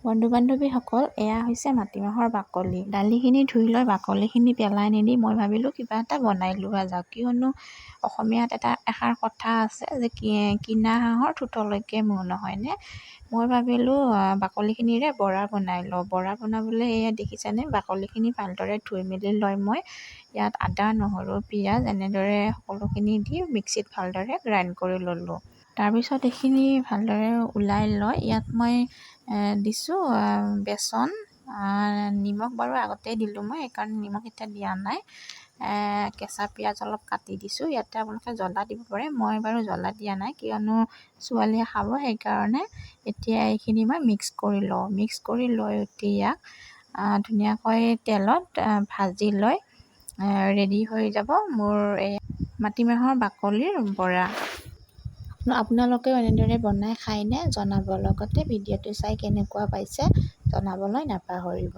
বন্ধু-বান্ধৱীসকল, এয়া হৈছে মাটিমাহৰ বাকলি। দালিখিনি ধুই লৈ বাকলিখিনি পেলাই নিদি মই ভাবিলোঁ কিবা এটা বনাই লোৱা যাওক, কিয়নো অসমীয়াত এষাৰ কথা আছে যে কিনা হাঁহৰ ঠোঁটলৈকে মূৰ নহয়নে। মই ভাবিলোঁ বাকলিখিনিৰে বৰা বনাই লওঁ। বৰা বনাবলৈ এয়া দেখিছেনে, বাকলিখিনি ভালদৰে ধুই মেলি লৈ মই ইয়াত আদা, নহৰু, পিঁয়াজ এনেদৰে সকলোখিনি দি মিক্সিত ভালদৰে গ্ৰাইণ্ড কৰি ল'লোঁ। তাৰপিছত এইখিনি ভালদৰে ওলাই লৈ ইয়াত মই দিছোঁ বেচন, নিমখ বাৰু আগতেই দিলোঁ মই, সেইকাৰণে নিমখ এতিয়া দিয়া নাই। কেঁচা পিঁয়াজ অলপ কাটি দিছোঁ। ইয়াতে আপোনালোকে জ্বলা দিব পাৰে, মই বাৰু জ্বলা দিয়া নাই কিয়নো ছোৱালীয়ে খাব, সেইকাৰণে এতিয়া এইখিনি মই মিক্স কৰি লওঁ। মিক্স কৰি লৈ উঠি ইয়াক ধুনীয়াকৈ তেলত ভাজি লৈ ৰেডি হৈ যাব মোৰ এই মাটিমাহৰ বাকলিৰ বৰা। আপোনালোকেও এনেদৰে বনাই খায়নে জনাব, লগতে ভিডিঅ'টো চাই কেনেকুৱা পাইছে জনাবলৈ নাপাহৰিব।